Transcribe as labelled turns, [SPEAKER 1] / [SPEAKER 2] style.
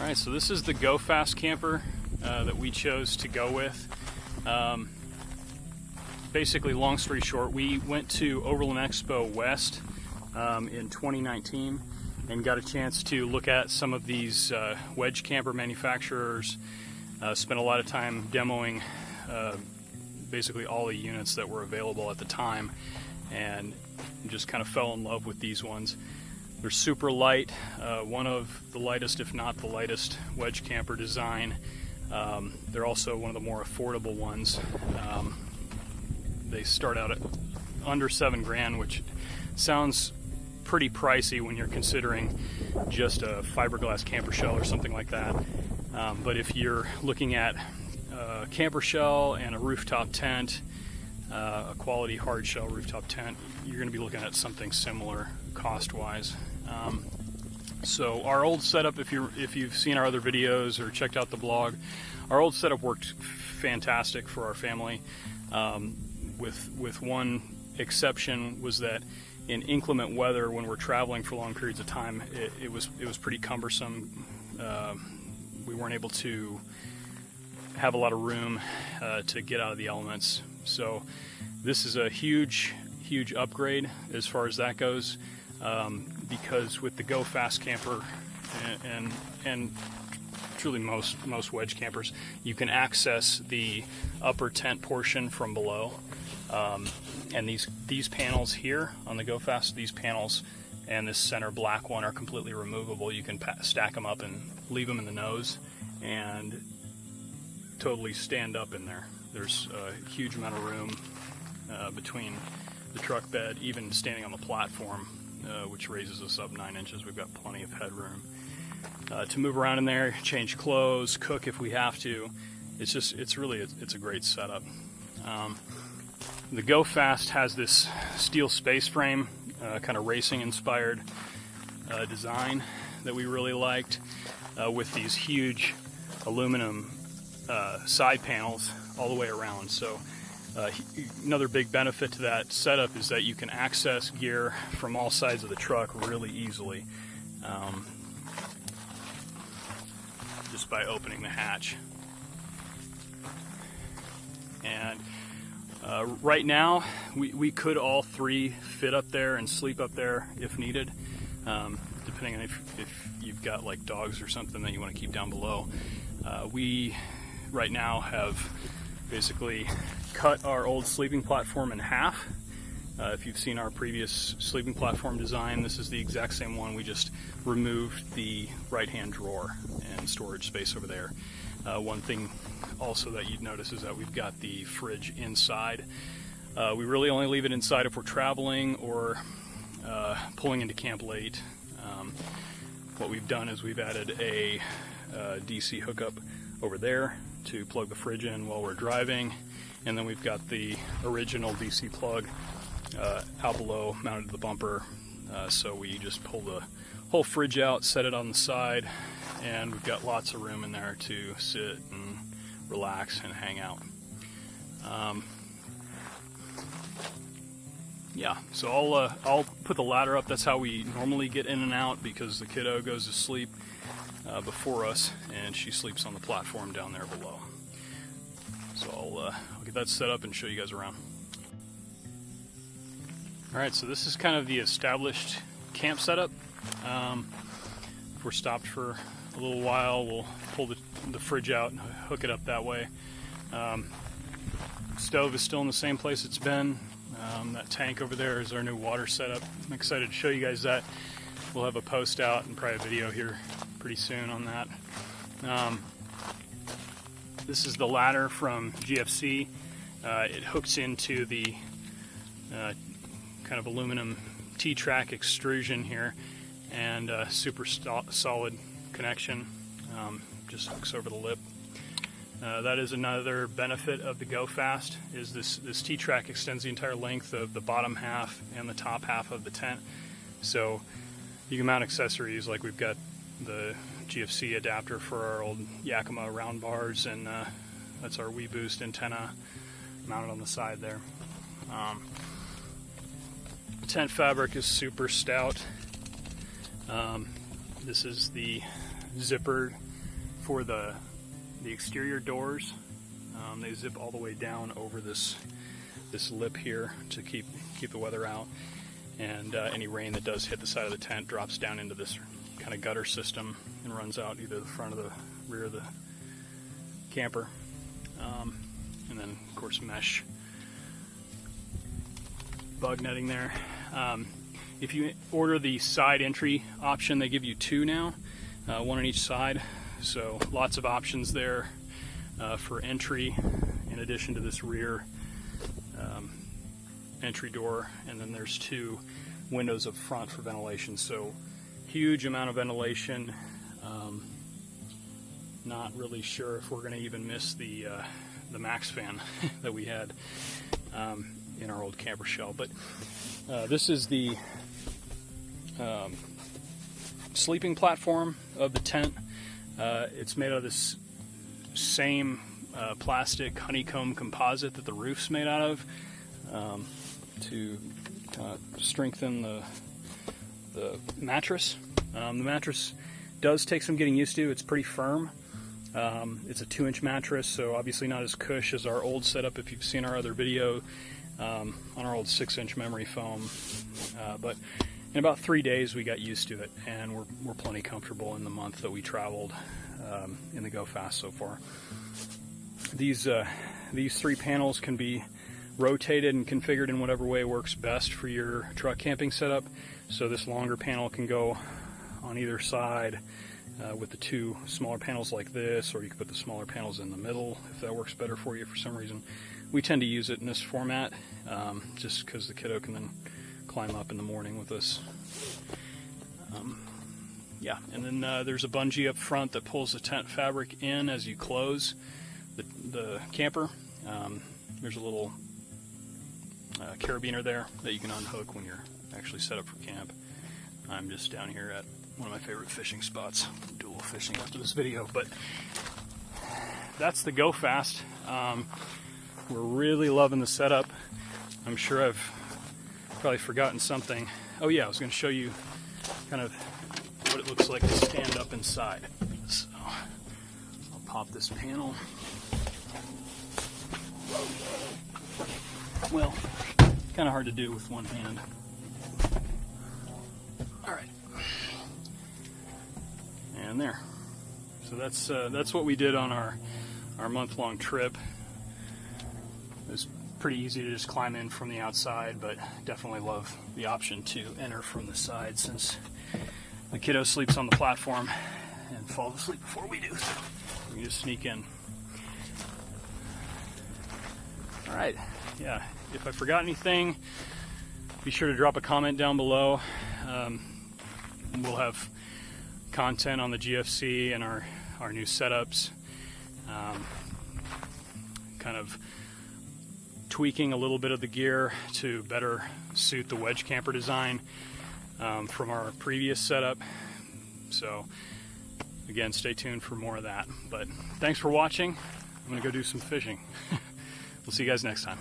[SPEAKER 1] Alright, so this is the Go Fast camper that we chose to go with. Basically, long story short, we went to Overland Expo West in 2019 and got a chance to look at some of these wedge camper manufacturers. Spent a lot of time demoing basically all the units that were available at the time, and just kind of fell in love with these ones. They're super light, one of the lightest, if not the lightest, wedge camper design. They're also one of the more affordable ones. They start out at under $7,000, which sounds pretty pricey when you're considering just a fiberglass camper shell or something like that. But if you're looking at a camper shell and a rooftop tent, a quality hard shell rooftop tent, you're going to be looking at something similar cost-wise. So our old setup, if you've seen our other videos or checked out the blog, our old setup worked fantastic for our family. With one exception, was that in inclement weather, when we're traveling for long periods of time, it was pretty cumbersome. We weren't able to have a lot of room to get out of the elements. So this is a huge upgrade as far as that goes, because with the Go Fast camper and truly most wedge campers, you can access the upper tent portion from below, and these panels here on the Go Fast, these panels and this center black one are completely removable. You can stack them up and leave them in the nose and totally stand up in there. There's a huge amount of room between the truck bed, even standing on the platform, which raises us up 9 inches. We've got plenty of headroom to move around in there, change clothes, cook if we have to. It's a great setup. The Go Fast has this steel space frame, kind of racing inspired design that we really liked, with these huge aluminum side panels all the way around. So another big benefit to that setup is that you can access gear from all sides of the truck really easily, just by opening the hatch. And right now we could all three fit up there and sleep up there if needed, depending on if you've got like dogs or something that you want to keep down below. We right now have basically cut our old sleeping platform in half. If you've seen our previous sleeping platform design, this is the exact same one. We just removed the right-hand drawer and storage space over there. One thing also that you'd notice is that we've got the fridge inside. We really only leave it inside if we're traveling or pulling into camp late. What we've done is we've added a DC hookup over there to plug the fridge in while we're driving, and then we've got the original DC plug out below mounted to the bumper, so we just pull the whole fridge out, set it on the side, and we've got lots of room in there to sit and relax and hang out. Yeah, so I'll put the ladder up. That's how we normally get in and out, because the kiddo goes to sleep before us, and she sleeps on the platform down there below. So I'll get that set up and show you guys around. Alright, so this is kind of the established camp setup. If we're stopped for a little while, we'll pull the fridge out and hook it up that way. Stove is still in the same place it's been. That tank over there is our new water setup. I'm excited to show you guys that. We'll have a post out and probably a video here pretty soon on that. This is the ladder from GFC. It hooks into the kind of aluminum T-track extrusion here, and super solid connection. Just hooks over the lip. That is another benefit of the Go Fast, is this T-track extends the entire length of the bottom half and the top half of the tent. So you can mount accessories, like we've got the GFC adapter for our old Yakima round bars, and that's our WeBoost antenna mounted on the side there. Tent fabric is super stout. This is the zippered for the exterior doors, they zip all the way down over this lip here to keep the weather out, and any rain that does hit the side of the tent drops down into this kind of gutter system and runs out either the front or the rear of the camper. And then of course mesh bug netting there. If you order the side entry option, they give you two now, one on each side, so lots of options there for entry in addition to this rear entry door, and then there's two windows up front for ventilation, so huge amount of ventilation. Not really sure if we're going to even miss the max fan that we had in our old camper shell, but this is the sleeping platform of the tent. It's made out of this same plastic honeycomb composite that the roof's made out of, to strengthen the mattress. The mattress does take some getting used to. It's pretty firm. It's a 2-inch mattress, so obviously not as cush as our old setup if you've seen our other video on our old 6-inch memory foam. But in about 3 days we got used to it, and we're plenty comfortable in the month that we traveled in the Go Fast so far. These 3 panels can be rotated and configured in whatever way works best for your truck camping setup. So this longer panel can go on either side with the 2 smaller panels like this, or you can put the smaller panels in the middle if that works better for you for some reason. We tend to use it in this format just because the kiddo can then climb up in the morning with us. Yeah, and then there's a bungee up front that pulls the tent fabric in as you close the camper. There's a little carabiner there that you can unhook when you're actually set up for camp. I'm just down here at one of my favorite fishing spots, dual fishing after this video, but that's the Go Fast. We're really loving the setup. I'm sure I've probably forgotten something. Oh yeah, I was going to show you kind of what it looks like to stand up inside. So I'll pop this panel. Well, kind of hard to do with one hand. All right, and there. So that's what we did on our month-long trip. It was pretty easy to just climb in from the outside, but definitely love the option to enter from the side since the kiddo sleeps on the platform and falls asleep before we do. So we can just sneak in. All right, yeah. If I forgot anything, be sure to drop a comment down below. We'll have content on the GFC and our new setups, kind of tweaking a little bit of the gear to better suit the wedge camper design from our previous setup. So again, stay tuned for more of that. But thanks for watching. I'm gonna go do some fishing. We'll see you guys next time.